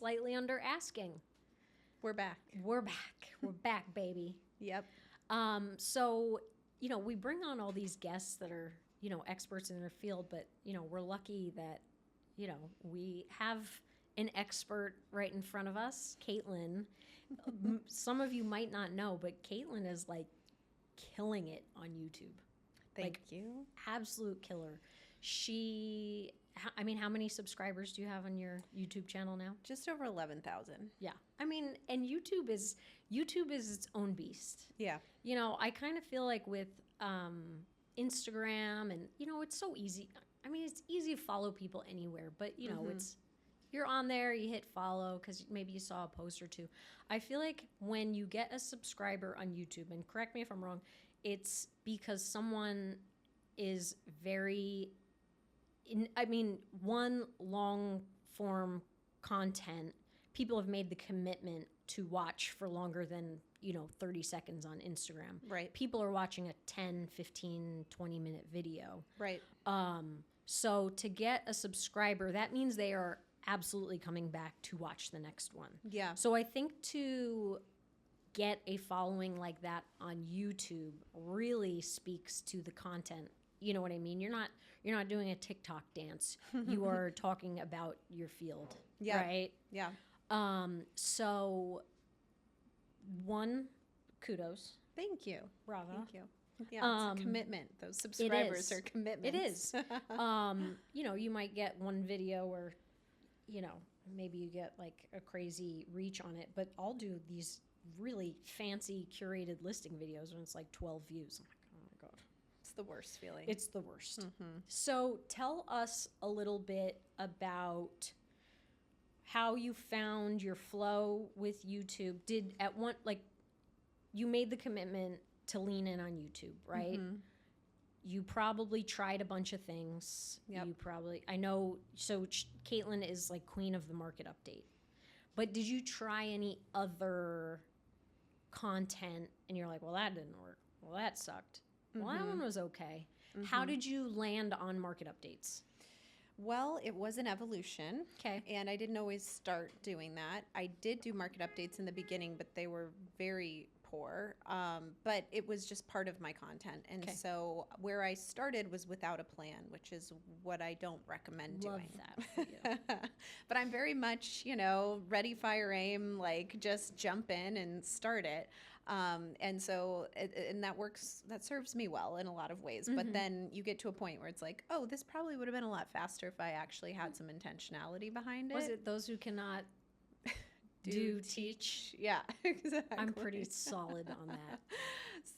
slightly under asking. We're back. We're back, baby. Yep. So, we bring on all these guests that are, experts in their field, but, we're lucky that, we have an expert right in front of us, Caitlin. Some of you might not know, but Caitlin is like killing it on YouTube. Thank you. Absolute killer. How many subscribers do you have on your YouTube channel now? Just over 11,000. Yeah. And YouTube is its own beast. Yeah. I kind of feel like with Instagram and, it's so easy. It's easy to follow people anywhere, but, you're on there, you hit follow because maybe you saw a post or two. I feel like when you get a subscriber on YouTube, and correct me if I'm wrong, it's because someone is one long form content, people have made the commitment to watch for longer than 30 seconds on Instagram. Right. People are watching a 10, 15, 20-minute video. Right. So to get a subscriber, that means they are absolutely coming back to watch the next one. Yeah. So I think to get a following like that on YouTube really speaks to the content. You know what I mean? You're not doing a TikTok dance. You are talking about your field. Yeah. Right? Yeah. So one, kudos. Thank you. Bravo. Thank you. Yeah, it's a commitment. Those subscribers are commitments. It is. You might get one video where, maybe you get like a crazy reach on it, but I'll do these really fancy curated listing videos when it's like 12 views. I'm like, oh my God. It's the worst feeling. It's the worst. Mm-hmm. So tell us a little bit about how you found your flow with YouTube. You made the commitment to lean in on YouTube, right? Mm-hmm. You probably tried a bunch of things. Yep. So Caitlin is like queen of the market update. But did you try any other content and you're like, well, that didn't work. Well, that sucked. Well, that one was okay. Mm-hmm. How did you land on market updates? Well, it was an evolution. Okay. And I didn't always start doing that. I did do market updates in the beginning, but they were very poor. But it was just part of my content. And so where I started was without a plan, which is what I don't recommend doing. Love that for you. But I'm very much, ready, fire, aim, like just jump in and start it. And so, and that works, that serves me well in a lot of ways. Mm-hmm. But then you get to a point where it's like, oh, this probably would have been a lot faster if I actually had some intentionality behind it. Was it those who cannot do teach? Yeah, exactly. I'm pretty solid on that.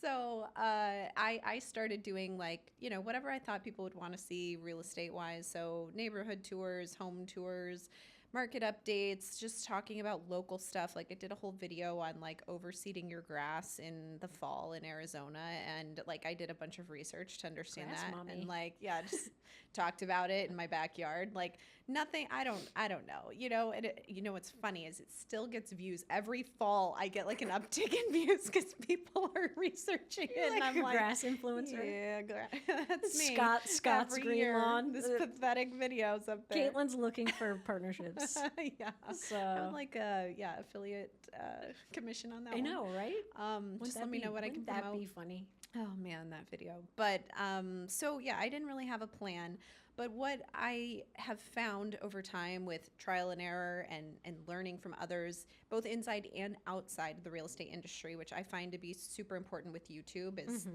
So I started doing whatever I thought people would want to see real estate wise. So neighborhood tours, home tours, market updates, just talking about local stuff. Like I did a whole video on overseeding your grass in the fall in Arizona, and I did a bunch of research to understand grass that, mommy. And just talked about it in my backyard. Nothing. I don't know. And what's funny is it still gets views every fall. I get an uptick in views because people are researching it. And I'm a grass influencer. Yeah, that's me. Scott's every green year, lawn. This pathetic videos up there. Caitlin's looking for partnerships. Yeah. So I would affiliate commission on that. I know, right? Just let me know what I can promote. Wouldn't that be funny? Oh man, that video. But so yeah, I didn't really have a plan. But what I have found over time with trial and error and learning from others, both inside and outside the real estate industry, which I find to be super important with YouTube, is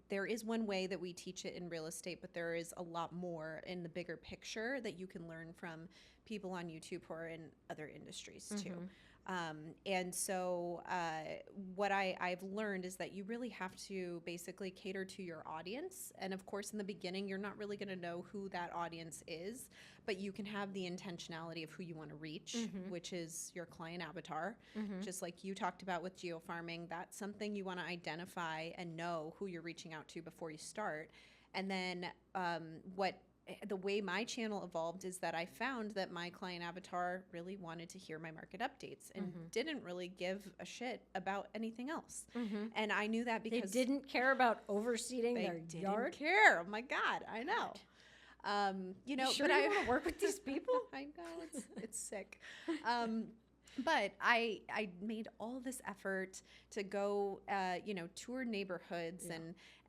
there is one way that we teach it in real estate, but there is a lot more in the bigger picture that you can learn from people on YouTube who are in other industries too. And so what I've learned is that you really have to basically cater to your audience. And of course, in the beginning, you're not really going to know who that audience is, but you can have the intentionality of who you want to reach, which is your client avatar. Just like you talked about with geofarming, that's something you want to identify and know who you're reaching out to before you start. And then the way my channel evolved is that I found that my client avatar really wanted to hear my market updates and didn't really give a shit about anything else. And I knew that because they didn't care about overseeding their yard. They didn't care. Oh my God, I know. You sure but you want to work with these people? I know sounds sick. But I made all this effort to go, tour neighborhoods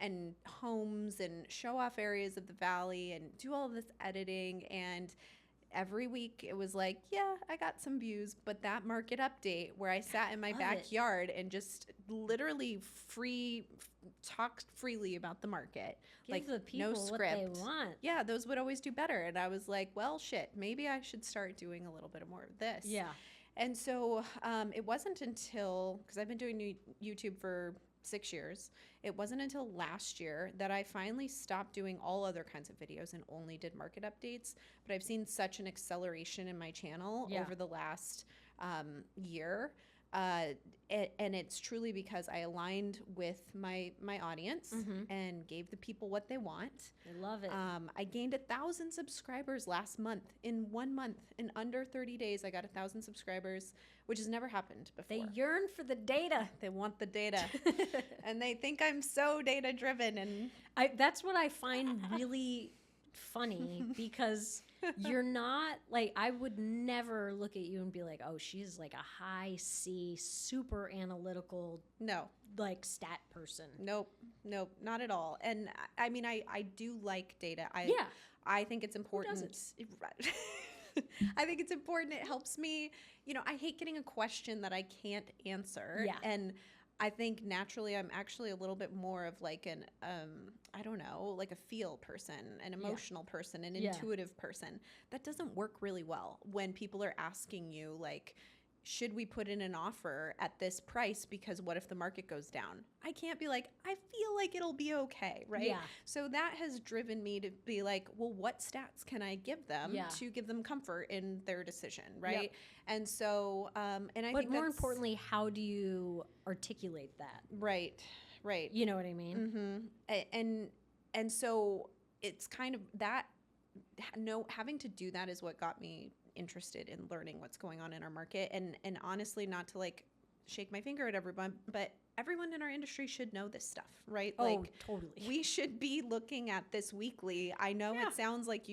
and homes and show off areas of the valley and do all this editing. And every week it was like, yeah, I got some views. But that market update where I sat in my backyard and just literally talked freely about the market. Give like the people no script. what they want. Yeah, those would always do better. And I was like, well, shit, maybe I should start doing a little bit more of this. Yeah. And so it wasn't until, because I've been doing YouTube for 6 years, it wasn't until last year that I finally stopped doing all other kinds of videos and only did market updates. But I've seen such an acceleration in my channel over the last year. And it's truly because I aligned with my audience and gave the people what they want. I love it. I gained 1,000 subscribers last month. In 1 month, in under 30 days, I got 1,000 subscribers, which has never happened before. They yearn for the data. They want the data. And they think I'm so data driven. And that's what I find really funny, because you're not like, I would never look at you and be like, oh, she's like a high C, super analytical, like stat person. Nope, not at all. And I mean, I do like data. I think it's important. Who doesn't? I think it's important. It helps me. I hate getting a question that I can't answer. Yeah. And I think naturally I'm actually a little bit more of like an, I don't know, like a feel person, an emotional person, an intuitive person. That doesn't work really well when people are asking you like, should we put in an offer at this price because what if the market goes down? I can't be like, I feel like it'll be okay, right? Yeah. So that has driven me to be like, well, what stats can I give them to give them comfort in their decision, right? Yep. And so, and I think But more importantly, how do you articulate that? Right. You know what I mean? Mm-hmm. And so it's kind of that, having to do that is what got me interested in learning what's going on in our market. And honestly, not to like shake my finger at everyone, but everyone in our industry should know this stuff, right? Oh, like, totally. We should be looking at this weekly. I know it sounds like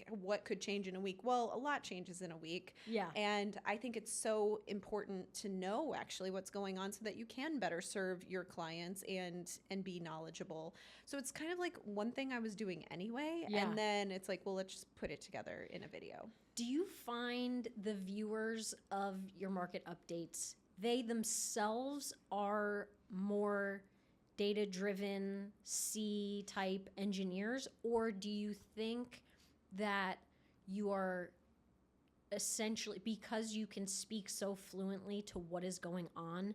what could change in a week? Well, a lot changes in a week. Yeah. And I think it's so important to know actually what's going on so that you can better serve your clients and be knowledgeable. So it's kind of like one thing I was doing anyway. Yeah. And then it's like, well, let's just put it together in a video. Do you find the viewers of your market updates, they themselves are more data-driven C-type engineers, or do you think that you are essentially, because you can speak so fluently to what is going on,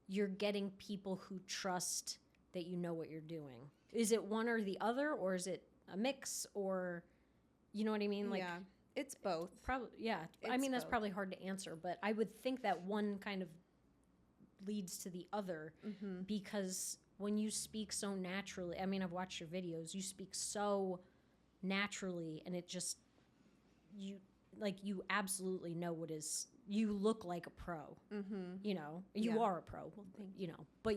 you're getting people who trust that you know what you're doing? Is it one or the other, or is it a mix, or you know what I mean? Like, it's both. Probably, yeah. I mean, that's probably hard to answer, but I would think that one kind of leads to the other, because when you speak so naturally, I mean, I've watched your videos, you speak so naturally, and it just, you absolutely know you look like a pro, you are a pro, but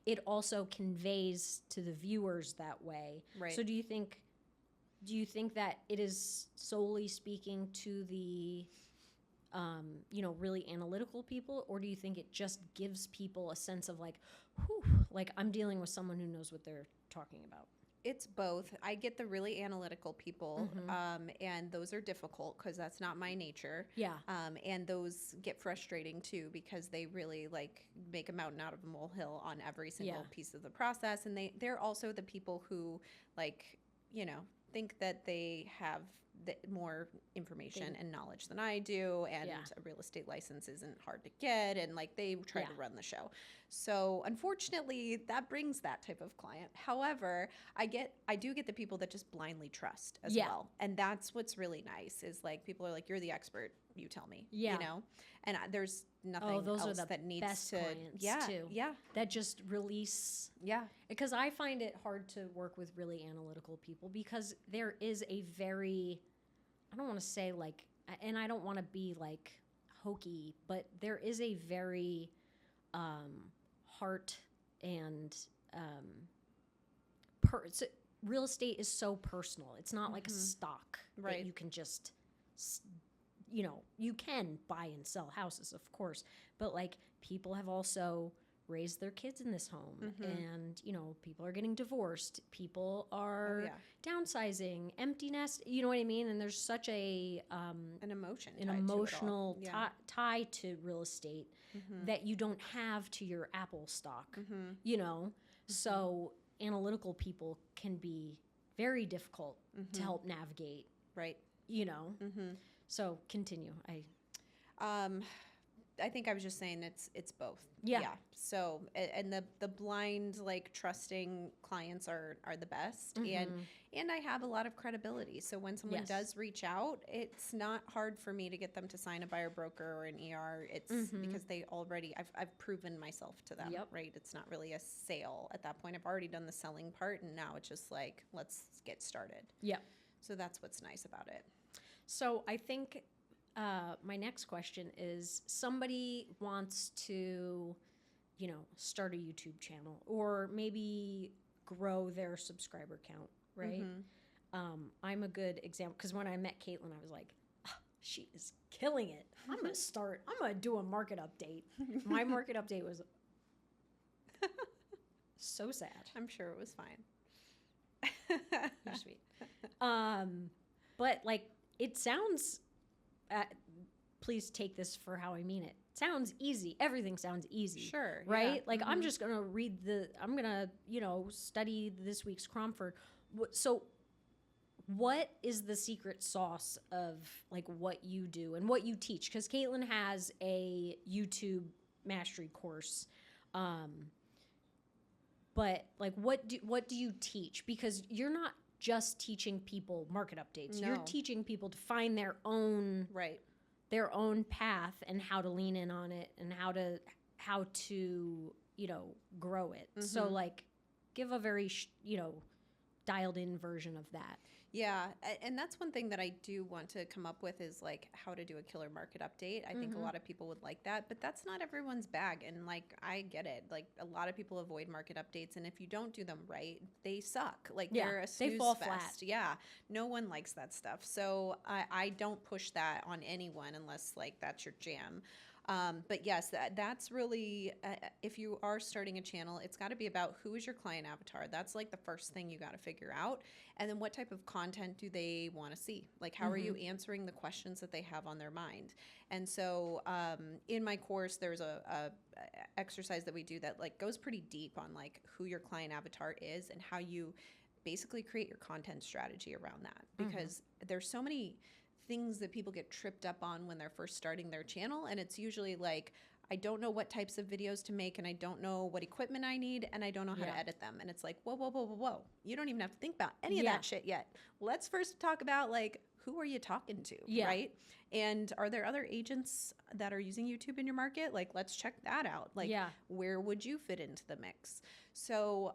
it also conveys to the viewers that way. Right. So do you think that it is solely speaking to the, really analytical people, or do you think it just gives people a sense of like, whew, like I'm dealing with someone who knows what they're talking about? It's both. I get the really analytical people, and those are difficult because that's not my nature. Yeah. And those get frustrating too because they really like make a mountain out of a molehill on every single piece of the process. And they're also the people who think that they have more information and knowledge than I do, and a real estate license isn't hard to get, and like they try to run the show. So unfortunately, that brings that type of client. However, I do get the people that just blindly trust as well, and that's what's really nice. Is like people are like, "You're the expert. You tell me." And there's nothing else that needs best to. Clients too. That just release. Because I find it hard to work with really analytical people because there is a very, I don't want to say like, and I don't want to be like hokey, but there is a very heart and real estate is so personal. It's not like a stock that you can just you know, you can buy and sell houses, of course, but like people have also raised their kids in this home, and you know, people are getting divorced, people are downsizing, empty nest, you know what I mean? And there's such an emotional tie to real estate that you don't have to your Apple stock, you know? So analytical people can be very difficult to help navigate, right? You know? So continue. I think I was just saying it's both. Yeah. So, and the blind, like, trusting clients are the best. And I have a lot of credibility. So when someone does reach out, it's not hard for me to get them to sign a buyer broker or an ER. It's because they already, I've proven myself to them, right? It's not really a sale at that point. I've already done the selling part, and now it's just like, let's get started. Yep. So that's what's nice about it. So I think my next question is, somebody wants to, you know, start a YouTube channel or maybe grow their subscriber count, right? I'm a good example, because when I met Caitlin, I was like, she is killing it. I'm going to do a market update. My market update was so sad. I'm sure it was fine. You're sweet. But like, it sounds... please take this for how I mean it. Sounds easy. Everything sounds easy. Sure. Right? Yeah. Like, I'm just going to I'm going to, you know, study this week's Cromford. So what is the secret sauce of like what you do and what you teach? Because Caitlin has a YouTube mastery course. But like, what do you teach? Because you're not just teaching people market updates. No. You're teaching people to find their own path and how to lean in on it and how to you know, grow it. So like, give a very you know, dialed in version of that. Yeah, and that's one thing that I do want to come up with is like how to do a killer market update. I think a lot of people would like that, but that's not everyone's bag. And like, I get it. Like, a lot of people avoid market updates, and if you don't do them right, they suck. Like, they're a snooze they fall fest. flat. Yeah, no one likes that stuff. So I don't push that on anyone unless like that's your jam. But yes, that's really, if you are starting a channel, it's got to be about who is your client avatar. That's like the first thing you got to figure out. And then what type of content do they want to see? Like, how are you answering the questions that they have on their mind? And so in my course, there's a exercise that we do that like goes pretty deep on like who your client avatar is and how you basically create your content strategy around that. Because there's so many things that people get tripped up on when they're first starting their channel. And it's usually like, I don't know what types of videos to make, and I don't know what equipment I need, and I don't know how to edit them. And it's like, whoa, whoa, whoa, whoa, whoa. You don't even have to think about any of that shit yet. Let's first talk about like, who are you talking to, right? And are there other agents that are using YouTube in your market? Like, let's check that out. Like, where would you fit into the mix? So,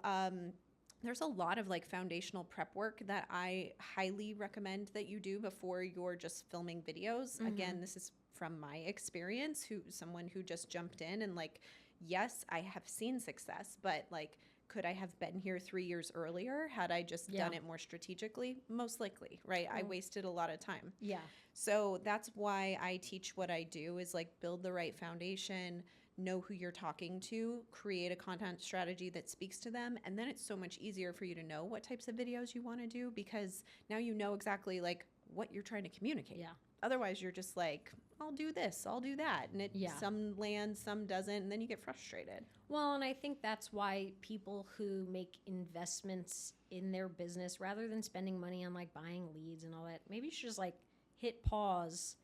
there's a lot of like foundational prep work that I highly recommend that you do before you're just filming videos. Again, this is from my experience, someone who just jumped in, and like, yes, I have seen success, but like, could I have been here 3 years earlier had I just done it more strategically? Most likely, right? I wasted a lot of time. Yeah. So that's why I teach what I do is like build the right foundation, know who you're talking to, create a content strategy that speaks to them, and then it's so much easier for you to know what types of videos you want to do because now you know exactly like what you're trying to communicate. Yeah. Otherwise, you're just like, I'll do this, I'll do that, and some lands, some doesn't, and then you get frustrated. Well, and I think that's why people who make investments in their business, rather than spending money on like buying leads and all that, maybe you should just like hit pause,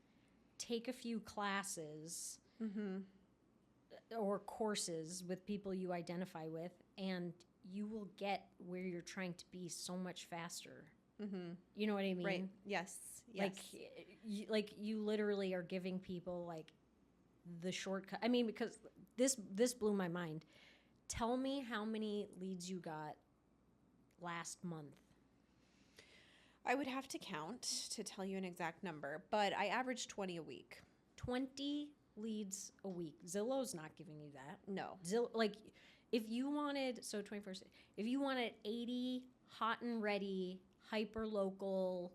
take a few classes or courses with people you identify with, and you will get where you're trying to be so much faster. You know what I mean? Right. Yes. Like you literally are giving people like the shortcut. I mean, because this blew my mind. Tell me how many leads you got last month. I would have to count to tell you an exact number, but I averaged 20 a week. 20 leads a week. Zillow's not giving you that. No. Like if you wanted, so 21st, if you wanted 80 hot and ready, hyper local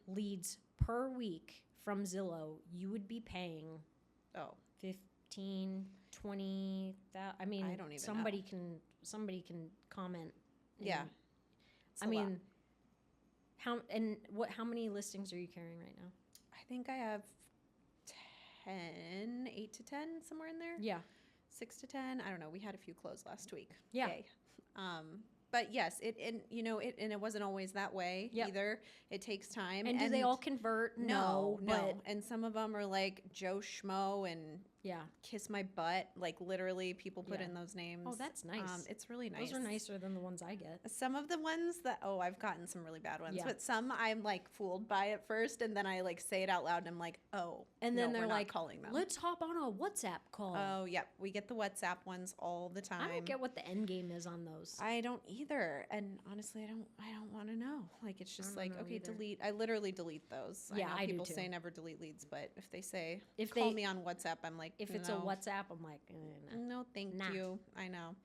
leads per week from Zillow, you would be paying Oh, 15, 20. I mean, I don't even somebody can comment. yeah. and- It's I a lot. mean, how many listings are you carrying right now? I think I have 10, 8 to 10, somewhere in there. Yeah. 6 to 10. I don't know. We had a few close last week. Yeah. Yay. But yes, it wasn't always that way Yep. either. It takes time. And do they all convert? No. But And some of them are like Joe Schmo and yeah. Kiss My Butt. Like literally people put Yeah. in those names. Oh, that's nice. It's really nice. Those are nicer than the ones I get. Some of the ones I've gotten some really bad ones, Yeah. but some I'm like fooled by at first, and then I like say it out loud and I'm like, oh, And then no, they're we're not like, calling them. let's hop on a WhatsApp call. Oh, yep. We get the WhatsApp ones all the time. I don't get what the end game is on those. I don't either. And honestly, I don't want to know. Like, it's just like, okay, either. delete. I literally delete those. Yeah, I know I do people too. say never delete leads, but if they say, If call they- me on WhatsApp, I'm like, If it's a no. WhatsApp, I'm like, nah. No, thank Nah. you. I know.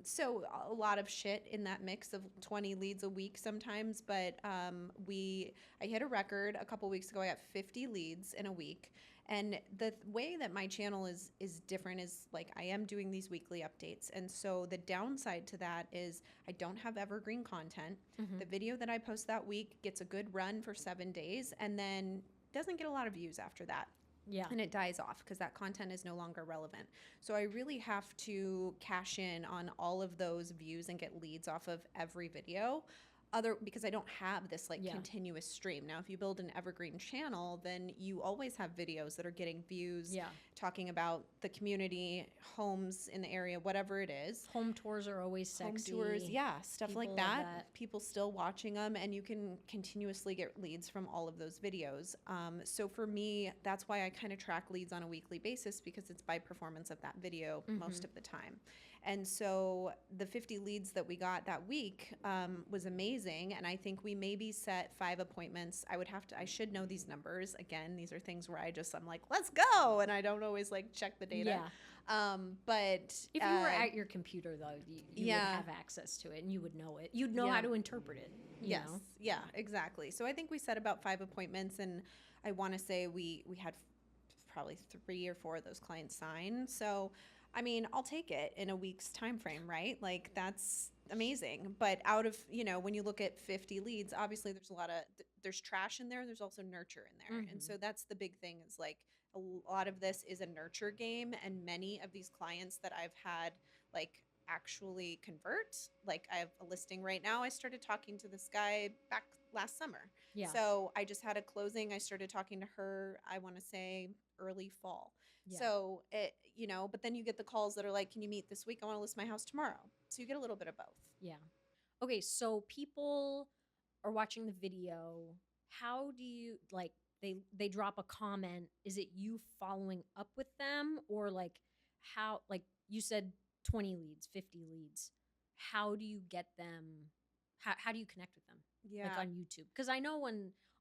So a lot of shit in that mix of 20 leads a week sometimes, but I hit a record a couple weeks ago. I got 50 leads in a week. And the way that my channel is different is like I am doing these weekly updates. And so the downside to that is I don't have evergreen content. Mm-hmm. The video that I post that week gets a good run for 7 days and then doesn't get a lot of views after that. Yeah. And it dies off because that content is no longer relevant. So I really have to cash in on all of those views and get leads off of every video. Because I don't have this like Yeah. continuous stream. Now, if you build an evergreen channel, then you always have videos that are getting views, Yeah. talking about the community, homes in the area, whatever it is. Home tours are always sexy. Home tours, yeah, stuff People like love that. that. People still watching them, and you can continuously get leads from all of those videos. So for me, that's why I kind of track leads on a weekly basis because it's by performance of that video most of the time. And so the 50 leads that we got that week was amazing. And I think we maybe set 5 appointments. I should know these numbers. Again, these are things where I'm like, let's go. And I don't always like check the data. Yeah. But If you were at your computer, though, you yeah. would have access to it and you would know it. You'd know how to interpret it. You Yes. know? Yeah, exactly. So I think we set about 5 appointments, and I want to say we had probably 3 or 4 of those clients sign. So, I mean, I'll take it in a week's time frame, right? Like that's amazing. But out of, when you look at 50 leads, obviously there's there's trash in there. There's also nurture in there. And so that's the big thing is like a lot of this is a nurture game. And many of these clients that I've had like actually convert, like I have a listing right now. I started talking to this guy back last summer. Yeah. So I just had a closing. I started talking to her, I want to say early fall. Yeah. So, but then you get the calls that are like, can you meet this week? I want to list my house tomorrow. So you get a little bit of both. Yeah. Okay, so people are watching the video. How do you like they drop a comment? Is it you following up with them or like how like you said 20 leads, 50 leads. How do you get them? How do you connect with them? Yeah. Like on YouTube? Because I know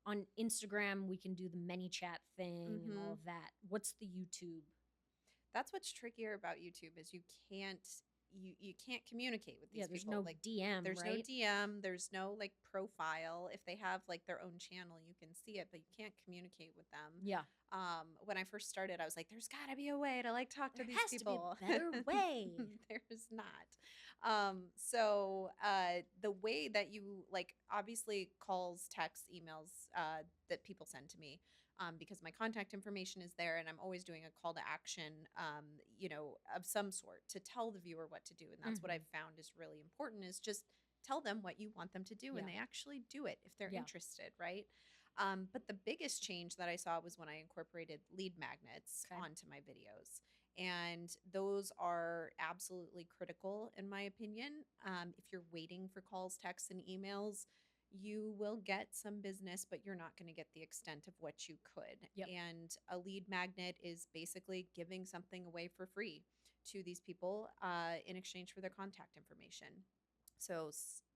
on Instagram we can do the ManyChat thing and all of that. What's the YouTube? That's what's trickier about YouTube is you can't communicate with these there's people. no DM, There's right? no DM. There's no like profile. If they have like their own channel, you can see it, but you can't communicate with them. Yeah. When I first started, I was like, there's got to be a way to like talk to these has people. to be a better way. There's not. The way that you like, obviously calls, texts, emails that people send to me, because my contact information is there and I'm always doing a call to action, of some sort to tell the viewer what to do. And that's what I've found is really important is just tell them what you want them to do and they actually do it if they're interested, right? But the biggest change that I saw was when I incorporated lead magnets onto my videos. And those are absolutely critical, in my opinion. If you're waiting for calls, texts, and emails, you will get some business, but you're not going to get the extent of what you could. Yep. And a lead magnet is basically giving something away for free to these people in exchange for their contact information. So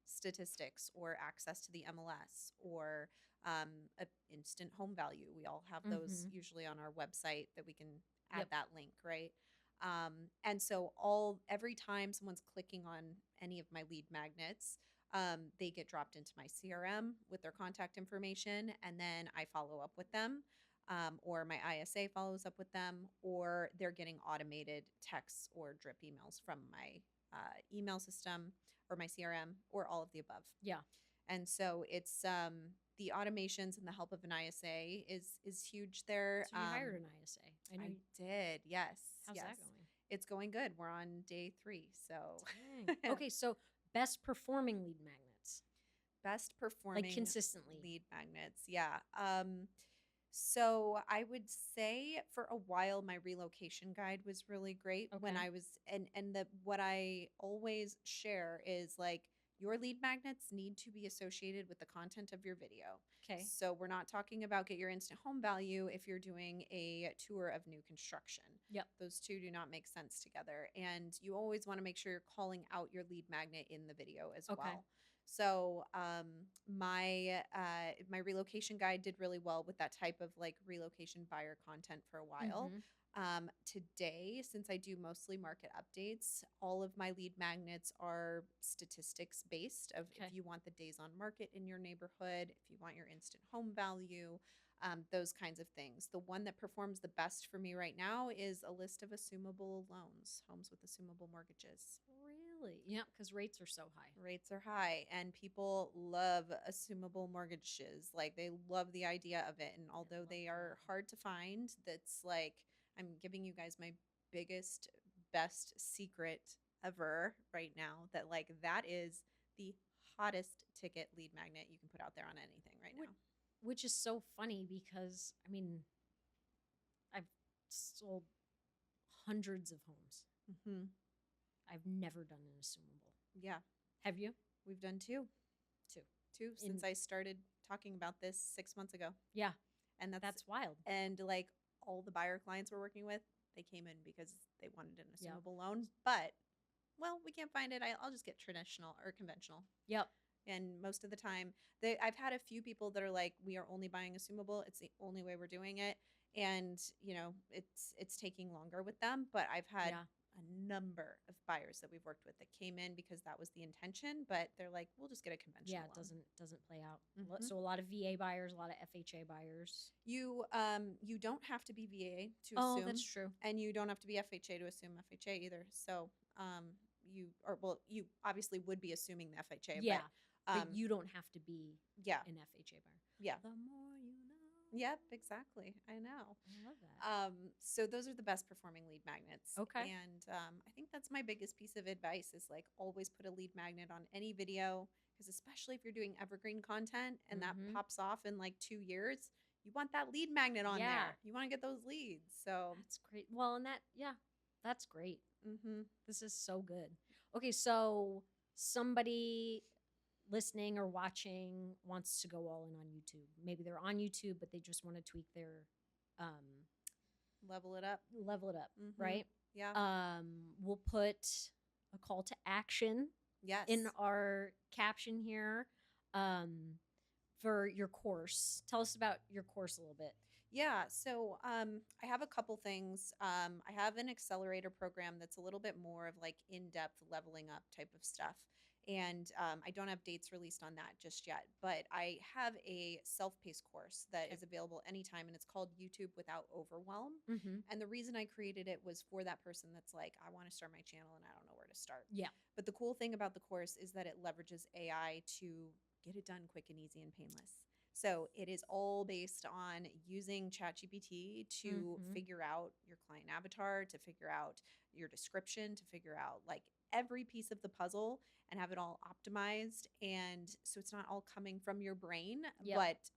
statistics or access to the MLS or a instant home value. We all have those usually on our website that we can add that link, right? And so every time someone's clicking on any of my lead magnets, They get dropped into my CRM with their contact information, and then I follow up with them, or my ISA follows up with them, or they're getting automated texts or drip emails from my email system or my CRM, or all of the above. Yeah. And so it's the automations and the help of an ISA is huge there. So you hired an ISA. I know. I did. Yes. How's yes. that going? It's going good. We're on day 3. So Dang. Okay, so best performing lead magnets, best performing like consistently. lead magnets. Yeah. So I would say for a while my relocation guide was really great when Okay. I was and the what I always share is like your lead magnets need to be associated with the content of your video. Okay. So we're not talking about get your instant home value if you're doing a tour of new construction. Yep. Those two do not make sense together. And you always want to make sure you're calling out your lead magnet in the video as Okay. well. So my relocation guide did really well with that type of like relocation buyer content for a while. Mhm. Today, since I do mostly market updates, all of my lead magnets are statistics based of Okay. if you want the days on market in your neighborhood, if you want your instant home value, those kinds of things. The one that performs the best for me right now is a list of assumable loans, homes with assumable mortgages. Really? Yeah, because rates are so high. Rates are high and people love assumable mortgages. Like they love the idea of it. And although love they are that. hard to find, that's like, I'm giving you guys my biggest, best secret ever right now that like that is the hottest ticket lead magnet you can put out there on anything right now. Which is so funny because, I mean, I've sold hundreds of homes. Mm-hmm. I've never done an assumable. Yeah. Have you? We've done two since I started talking about this 6 months ago. Yeah. And That's wild. and like all the buyer clients we're working with, they came in because they wanted an assumable loan. But, well, we can't find it. I'll just get traditional or conventional. Yep. And most of the time, I've had a few people that are like, we are only buying assumable. It's the only way we're doing it. And, you know, it's taking longer with them. But I've had Yeah. a number of buyers that we've worked with that came in because that was the intention. But they're like, we'll just get a conventional Yeah, it loan. doesn't play out. Mhm. So a lot of VA buyers, a lot of FHA buyers. You don't have to be VA to Oh, assume. that's true. And you don't have to be FHA to assume FHA either. So you obviously would be assuming the FHA. Yeah. But But you don't have to be yeah. an FHA buyer. Yeah. The more you know. Yep, exactly. I know. I love that. So those are the best performing lead magnets. Okay. And I think that's my biggest piece of advice is like always put a lead magnet on any video because especially if you're doing evergreen content and that Mhm. pops off in like 2 years, you want that lead magnet on Yeah. there. You want to get those leads. So That's great. Well, and that's great. mhm. This is so good. Okay, so somebody listening or watching wants to go all in on YouTube. Maybe they're on YouTube, but they just want to tweak their Level it up. level it up, Mhm. right? Yeah. We'll put a call to action Yes. in our caption here for your course. Tell us about your course a little bit. Yeah, so I have a couple things. I have an accelerator program that's a little bit more of like in-depth leveling up type of stuff. And I don't have dates released on that just yet, but I have a self-paced course that Okay. is available anytime, and it's called YouTube Without Overwhelm. Mm-hmm. And the reason I created it was for that person that's like, I want to start my channel and I don't know where to start. Yeah. But the cool thing about the course is that it leverages AI to get it done quick and easy and painless. So it is all based on using ChatGPT to Mhm. figure out your client avatar, to figure out your description, to figure out like every piece of the puzzle and have it all optimized. And so it's not all coming from your brain, Yep. but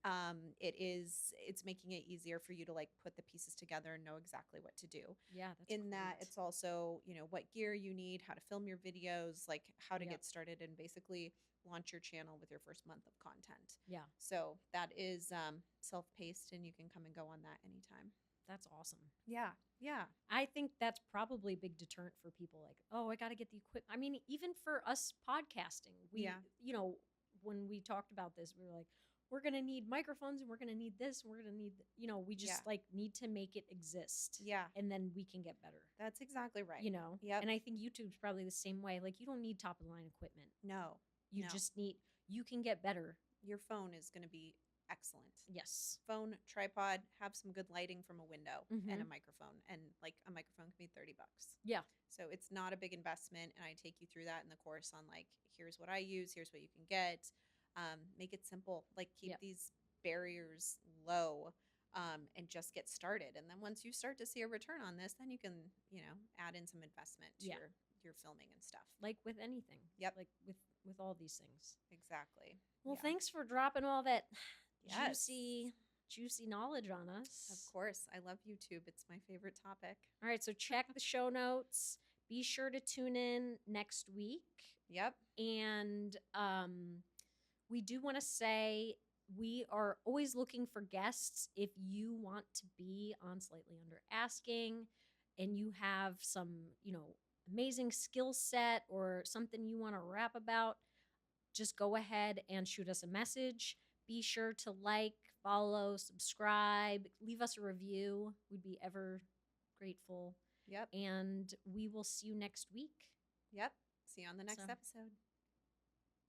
it's making it easier for you to like put the pieces together and know exactly what to do. Yeah, that's In that great. it's also, you know, what gear you need, how to film your videos, like how to Yep. get started and basically launch your channel with your first month of content. Yeah, So that is self-paced and you can come and go on that anytime. that's awesome. Yeah. Yeah. I think that's probably a big deterrent for people like, oh, I got to get the equipment. I mean, even for us podcasting, Yeah. When we talked about this, we were like, we're going to need microphones and we're going to need this. And we're going to need, we just Yeah. need to make it exist. Yeah. And then we can get better, That's exactly right. Yep. Yep. And I think YouTube's probably the same way. Like, you don't need top of the line equipment. No. You No. just need, you can get better. Your phone is going to be excellent. Yes. Phone, tripod, have some good lighting from a window and a Mhm. microphone. And like a microphone can be $30. Yeah. So it's not a big investment. And I take you through that in the course on like, here's what I use, here's what you can get. Make it simple. Like keep Yep. these barriers low. And just get started. And then once you start to see a return on this, then you can, add in some investment to Yeah. your filming and stuff. Like with anything. Yep. Like with all these things. Exactly. Well, Yeah. thanks for dropping all that Yes. juicy knowledge on us. Of course. I love YouTube. It's my favorite topic. All right, so check the show notes. Be sure to tune in next week. Yep. And we do want to say we are always looking for guests. If you want to be on Slightly Under Asking and you have some, amazing skill set or something you want to rap about, just go ahead and shoot us a message. Be sure to like, follow, subscribe, leave us a review. We'd be ever grateful. Yep. And we will see you next week. Yep. See you on the next So- episode.